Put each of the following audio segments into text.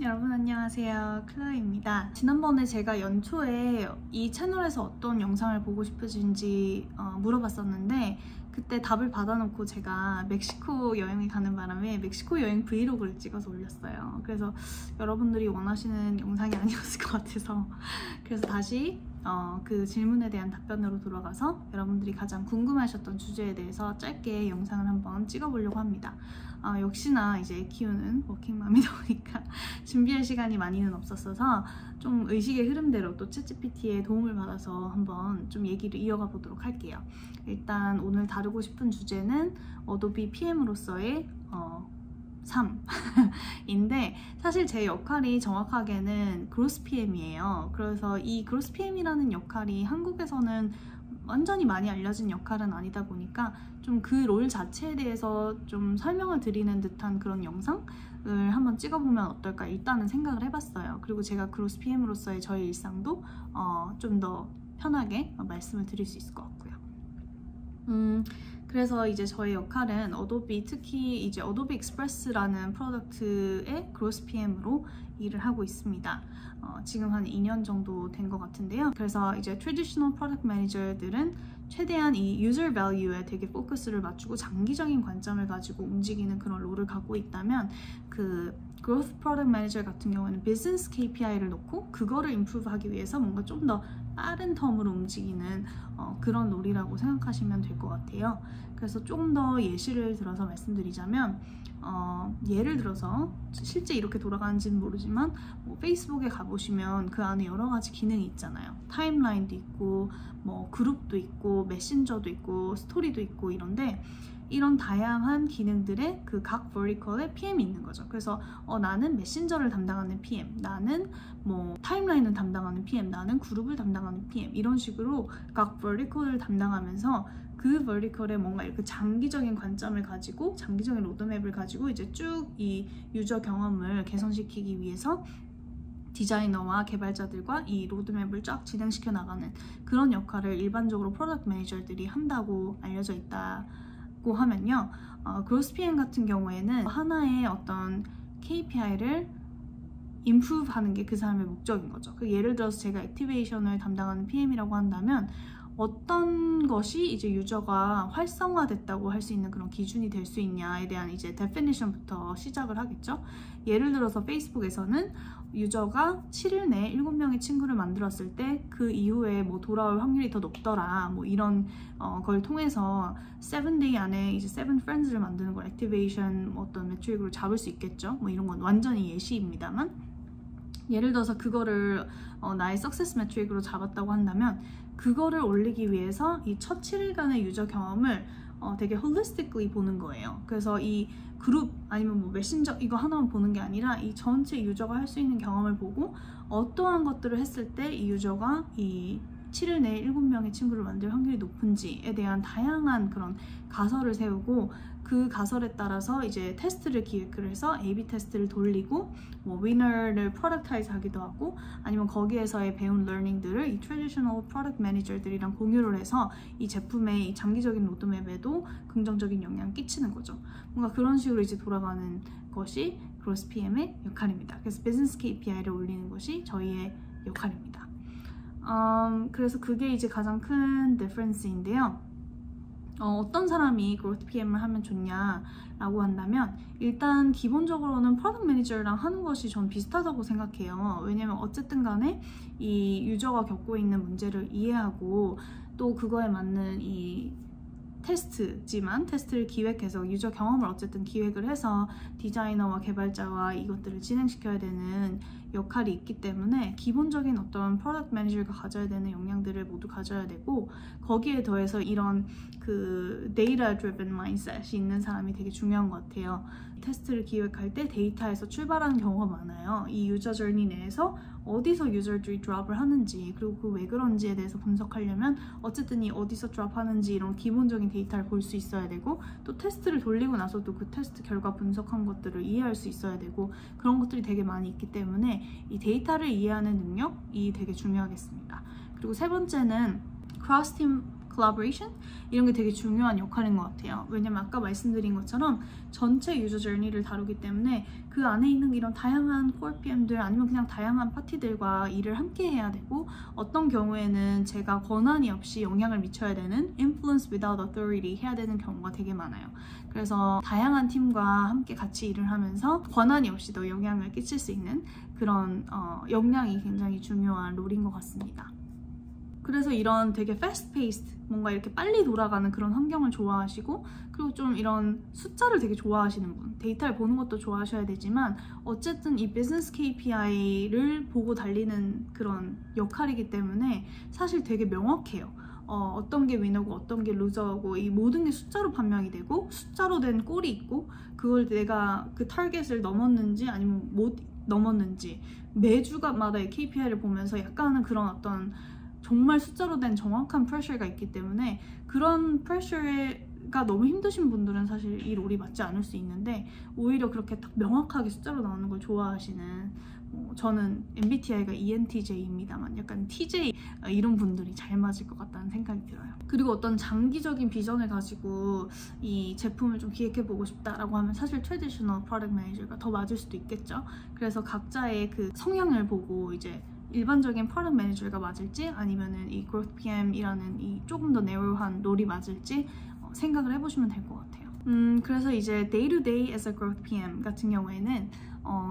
여러분 안녕하세요, 클로이입니다. 지난번에 제가 연초에 이 채널에서 어떤 영상을 보고 싶으신지 물어봤었는데 그때 답을 받아놓고 제가 멕시코 여행을 가는 바람에 멕시코 여행 브이로그를 찍어서 올렸어요. 그래서 여러분들이 원하시는 영상이 아니었을 것 같아서 그래서 다시 그 질문에 대한 답변으로 돌아가서 여러분들이 가장 궁금하셨던 주제에 대해서 짧게 영상을 한번 찍어보려고 합니다. 역시나 이제 애 키우는 워킹맘이다 보니까 준비할 시간이 많이는 없었어서 좀 의식의 흐름대로 또 챗GPT의 도움을 받아서 한번 좀 얘기를 이어가 보도록 할게요. 일단 오늘 다루고 싶은 주제는 어도비 PM으로서의 삶인데 사실 제 역할이 정확하게는 그로스 PM이에요. 그래서 이 그로스 PM이라는 역할이 한국에서는 완전히 많이 알려진 역할은 아니다 보니까 좀 그 롤 자체에 대해서 좀 설명을 드리는 듯한 그런 영상을 한번 찍어보면 어떨까 일단은 생각을 해봤어요. 그리고 제가 그로스 PM으로서의 저의 일상도 좀 더 편하게 말씀을 드릴 수 있을 것 같고요. 그래서 이제 저의 역할은 어도비, 특히 이제 어도비 익스프레스라는 프로덕트의 그로스 PM으로 일을 하고 있습니다. 지금 한 2년 정도 된 것 같은데요. 그래서 이제 트래디셔널 프로덕트 매니저들은 최대한 이 유저 밸류에 되게 포커스를 맞추고 장기적인 관점을 가지고 움직이는 그런 롤을 갖고 있다면 그 growth product manager 같은 경우에는 비즈니스 KPI를 놓고 그거를 임프루브 하기 위해서 뭔가 좀 더 빠른 텀으로 움직이는 그런 롤이라고 생각하시면 될 것 같아요. 그래서 조금 더 예시를 들어서 말씀드리자면 예를 들어서 실제 이렇게 돌아가는지는 모르지만 뭐 페이스북에 가보시면 그 안에 여러 가지 기능이 있잖아요. 타임라인도 있고 뭐 그룹도 있고 메신저도 있고 스토리도 있고 이런데 이런 다양한 기능들의 그 각 버티컬에 PM이 있는 거죠. 그래서 나는 메신저를 담당하는 PM, 나는 뭐 타임라인을 담당하는 PM, 나는 그룹을 담당하는 PM 이런 식으로 각 버티컬을 담당하면서 그 버티컬에 뭔가 이렇게 장기적인 관점을 가지고 장기적인 로드맵을 가지고 이제 쭉 이 유저 경험을 개선시키기 위해서 디자이너와 개발자들과 이 로드맵을 쫙 진행시켜 나가는 그런 역할을 일반적으로 프로덕트 매니저들이 한다고 알려져 있다고 하면요. 그로스 PM 같은 경우에는 하나의 어떤 KPI를 improve 하는 게 그 사람의 목적인 거죠. 예를 들어서 제가 액티베이션을 담당하는 PM이라고 한다면 어떤 것이 이제 유저가 활성화됐다고 할 수 있는 그런 기준이 될 수 있냐에 대한 이제 definition부터 시작을 하겠죠. 예를 들어서 페이스북에서는 유저가 7일 내에 7명의 친구를 만들었을 때 그 이후에 뭐 돌아올 확률이 더 높더라 뭐 이런 걸 통해서 7day 안에 이제 7 friends를 만드는 걸 액티베이션 어떤 매트릭으로 잡을 수 있겠죠. 뭐 이런 건 완전히 예시입니다만 예를 들어서 그거를 나의 석세스 매트릭으로 잡았다고 한다면 그거를 올리기 위해서 이 첫 7일간의 유저 경험을 되게 홀리스틱ally 보는 거예요. 그래서 이 그룹 아니면 뭐 메신저 이거 하나만 보는 게 아니라 이 전체 유저가 할 수 있는 경험을 보고 어떠한 것들을 했을 때 이 유저가 이 7일 내에 7명의 친구를 만들 확률이 높은지에 대한 다양한 그런 가설을 세우고 그 가설에 따라서 이제 테스트를 기획을 해서 A/B 테스트를 돌리고 뭐 위너를 프로덕타이즈 하기도 하고 아니면 거기에서의 배운 러닝들을 이 트래디셔널 프로덕트 매니저들이랑 공유를 해서 이 제품의 이 장기적인 로드맵에도 긍정적인 영향을 끼치는 거죠. 뭔가 그런 식으로 이제 돌아가는 것이 그로스 PM의 역할입니다. 그래서 비즈니스 KPI를 올리는 것이 저희의 역할입니다. 그래서 그게 이제 가장 큰 디퍼런스인데요. 어떤 사람이 그로스 PM을 하면 좋냐라고 한다면 일단 기본적으로는 프로덕트 매니저랑 하는 것이 전 비슷하다고 생각해요. 왜냐면 어쨌든 간에 이 유저가 겪고 있는 문제를 이해하고 또 그거에 맞는 이 테스트지만 테스트를 기획해서 유저 경험을 어쨌든 기획을 해서 디자이너와 개발자와 이것들을 진행시켜야 되는 역할이 있기 때문에 기본적인 어떤 프로덕트 매니저가 가져야 되는 역량들을 모두 가져야 되고 거기에 더해서 이런 그 데이터 드리븐 마인드셋이 있는 사람이 되게 중요한 것 같아요. 테스트를 기획할 때 데이터에서 출발하는 경우가 많아요. 이 유저 저니 내에서 어디서 유저들이 드롭을 하는지 그리고 그 왜 그런지에 대해서 분석하려면 어쨌든 이 어디서 드롭하는지 이런 기본적인 데이터를 볼 수 있어야 되고 또 테스트를 돌리고 나서도 그 테스트 결과 분석한 것들을 이해할 수 있어야 되고 그런 것들이 되게 많이 있기 때문에 이 데이터를 이해하는 능력이 되게 중요하겠습니다. 그리고 세 번째는 크로스 팀 collaboration 이런 게 되게 중요한 역할인 것 같아요. 왜냐면 아까 말씀드린 것처럼 전체 유저 저니를 다루기 때문에 그 안에 있는 이런 다양한 코어 PM들 아니면 그냥 다양한 파티들과 일을 함께 해야 되고, 어떤 경우에는 제가 권한이 없이 영향을 미쳐야 되는 influence without authority 해야 되는 경우가 되게 많아요. 그래서 다양한 팀과 함께 같이 일을 하면서 권한이 없이도 영향을 끼칠 수 있는 그런 역량이 굉장히 중요한 롤인 것 같습니다. 그래서 이런 되게 fast-paced, 뭔가 이렇게 빨리 돌아가는 그런 환경을 좋아하시고, 그리고 좀 이런 숫자를 되게 좋아하시는 분, 데이터를 보는 것도 좋아하셔야 되지만 어쨌든 이 비즈니스 KPI를 보고 달리는 그런 역할이기 때문에 사실 되게 명확해요. 어떤 게 위너고 어떤 게 루저고 이 모든 게 숫자로 판명이 되고, 숫자로 된 골이 있고, 그걸 내가 그 타겟을 넘었는지 아니면 못 넘었는지 매주마다의 KPI를 보면서 약간은 그런 어떤 정말 숫자로 된 정확한 프레셔가 있기 때문에, 그런 프레셔가 너무 힘드신 분들은 사실 이 롤이 맞지 않을 수 있는데, 오히려 그렇게 딱 명확하게 숫자로 나오는 걸 좋아하시는, 저는 MBTI가 ENTJ입니다만 약간 TJ 이런 분들이 잘 맞을 것 같다는 생각이 들어요. 그리고 어떤 장기적인 비전을 가지고 이 제품을 좀 기획해보고 싶다라고 하면 사실 트래디셔널 프로덕트 매니저가 더 맞을 수도 있겠죠. 그래서 각자의 그 성향을 보고 이제 일반적인 프로덕트 매니저가 맞을지 아니면은 이 growth PM이라는 이 조금 더 네로한 롤이 맞을지 생각을 해보시면 될 것 같아요. 그래서 이제 day to day as a growth PM 같은 경우에는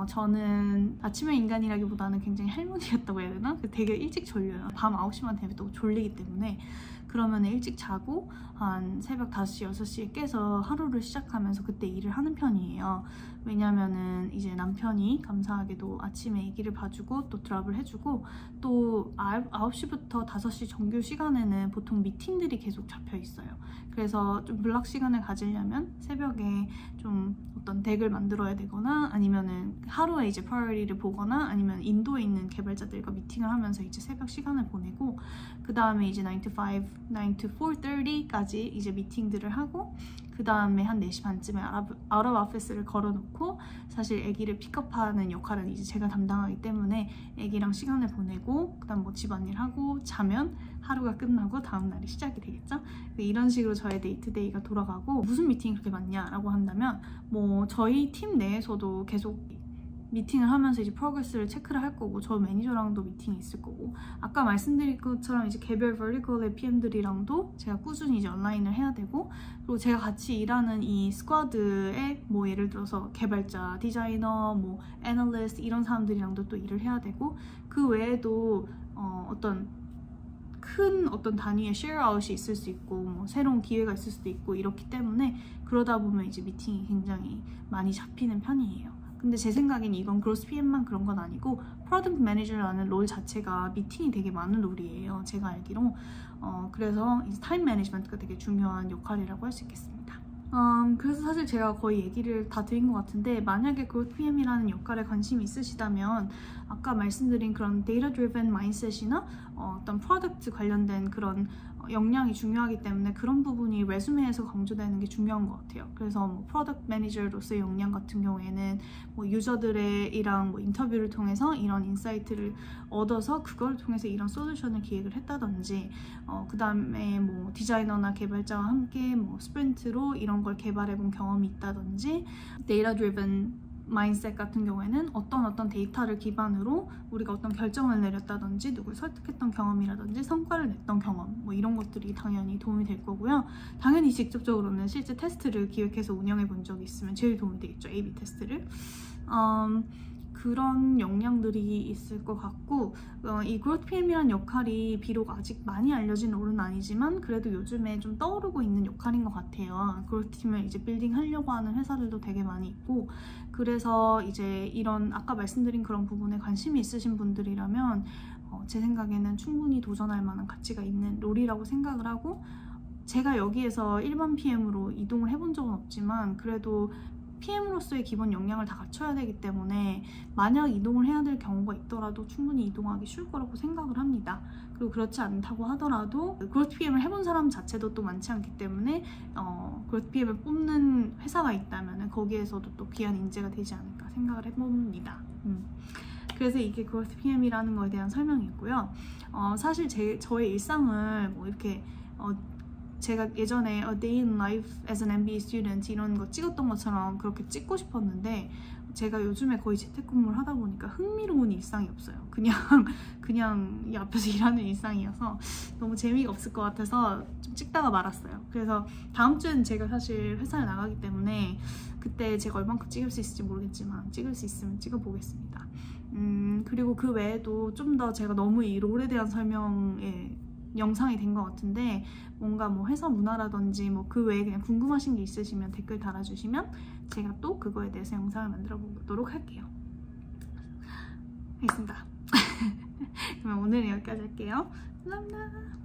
저는 아침의 인간이라기보다는 굉장히 할머니였다고 해야 되나? 되게 일찍 졸려요. 밤 9시만 되면 또 졸리기 때문에. 그러면 일찍 자고 한 새벽 5시, 6시에 깨서 하루를 시작하면서 그때 일을 하는 편이에요. 왜냐면은 이제 남편이 감사하게도 아침에 아기를 봐주고 또 드랍을 해주고, 또 9시부터 5시 정규 시간에는 보통 미팅들이 계속 잡혀 있어요. 그래서 좀 블락 시간을 가지려면 새벽에 좀 어떤 덱을 만들어야 되거나, 아니면은 하루에 이제 프라이어리를 보거나, 아니면 인도에 있는 개발자들과 미팅을 하면서 이제 새벽 시간을 보내고, 그 다음에 이제 9 to 5, 9 to 4:30까지 이제 미팅들을 하고, 그 다음에 한 4시 반쯤에 아웃 오브 오피스를 걸어놓고, 사실 아기를 픽업하는 역할은 이제 제가 담당하기 때문에 아기랑 시간을 보내고, 그 다음 뭐 집안일 하고 자면 하루가 끝나고 다음 날이 시작이 되겠죠? 이런 식으로 저의 데이트데이가 돌아가고, 무슨 미팅이 그렇게 많냐라고 한다면 뭐 저희 팀 내에서도 계속 미팅을 하면서 이제 프로그레스를 체크를 할 거고, 저 매니저랑도 미팅이 있을 거고, 아까 말씀드린 것처럼 이제 개별 버티컬의 PM들이랑도 제가 꾸준히 이제 온라인을 해야 되고, 그리고 제가 같이 일하는 이 스쿼드에 뭐 예를 들어서 개발자, 디자이너, 뭐 애널리스트 이런 사람들이랑도 또 일을 해야 되고, 그 외에도 어떤 큰 어떤 단위의 쉐어아웃이 있을 수 있고, 뭐 새로운 기회가 있을 수도 있고, 이렇기 때문에 그러다 보면 이제 미팅이 굉장히 많이 잡히는 편이에요. 근데 제 생각엔 이건 그로스 PM만 그런 건 아니고 프로덕트 매니저라는 롤 자체가 미팅이 되게 많은 롤이에요, 제가 알기로. 그래서 이제 타임 매니지먼트가 되게 중요한 역할이라고 할 수 있겠습니다. 그래서 사실 제가 거의 얘기를 다 드린 것 같은데, 만약에 growth PM이라는 역할에 관심이 있으시다면 아까 말씀드린 그런 data driven mindset이나 어떤 프로덕트 관련된 그런 역량이 중요하기 때문에 그런 부분이 레주메에서 강조되는 게 중요한 것 같아요. 그래서 뭐 프로덕트 매니저로서의 역량 같은 경우에는 뭐 유저들이랑 뭐 인터뷰를 통해서 이런 인사이트를 얻어서 그걸 통해서 이런 솔루션을 기획을 했다든지, 그 다음에 뭐 디자이너나 개발자와 함께 뭐 스프린트로 이런 걸 개발해본 경험이 있다든지, 데이터 드리븐 마인셋 같은 경우에는 어떤 데이터를 기반으로 우리가 어떤 결정을 내렸다든지, 누굴 설득했던 경험이라든지, 성과를 냈던 경험, 뭐 이런 것들이 당연히 도움이 될 거고요. 당연히 직접적으로는 실제 테스트를 기획해서 운영해 본 적이 있으면 제일 도움이 되겠죠, A/B 테스트를. 그런 역량들이 있을 것 같고, 이 growth PM이라는 역할이 비록 아직 많이 알려진 롤은 아니지만 그래도 요즘에 좀 떠오르고 있는 역할인 것 같아요. growth 팀을 이제 빌딩하려고 하는 회사들도 되게 많이 있고, 그래서 이제 이런 아까 말씀드린 그런 부분에 관심이 있으신 분들이라면 제 생각에는 충분히 도전할 만한 가치가 있는 롤이라고 생각을 하고, 제가 여기에서 일반 PM으로 이동을 해본 적은 없지만 그래도 PM으로서의 기본 역량을 다 갖춰야 되기 때문에 만약 이동을 해야 될 경우가 있더라도 충분히 이동하기 쉬울 거라고 생각을 합니다. 그리고 그렇지 않다고 하더라도 growth PM을 해본 사람 자체도 또 많지 않기 때문에 growth PM을 뽑는 회사가 있다면 거기에서도 또 귀한 인재가 되지 않을까 생각을 해봅니다. 그래서 이게 growth PM이라는 거에 대한 설명이고요. 사실 저의 일상을 뭐 이렇게 제가 예전에 A Day in Life as an MBA Student 이런 거 찍었던 것처럼 그렇게 찍고 싶었는데 제가 요즘에 거의 재택근무를 하다 보니까 흥미로운 일상이 없어요. 그냥 이 앞에서 일하는 일상이어서 너무 재미가 없을 것 같아서 좀 찍다가 말았어요. 그래서 다음 주엔 제가 사실 회사에 나가기 때문에 그때 제가 얼만큼 찍을 수 있을지 모르겠지만 찍을 수 있으면 찍어보겠습니다. 그리고 그 외에도 좀 더 제가 너무 이 롤에 대한 설명에 영상이 된 것 같은데 뭔가 뭐 회사 문화라든지 뭐 그 외에 그냥 궁금하신 게 있으시면 댓글 달아주시면 제가 또 그거에 대해서 영상을 만들어 보도록 할게요. 알겠습니다. 그러면 오늘은 여기까지 할게요. 감사합니다.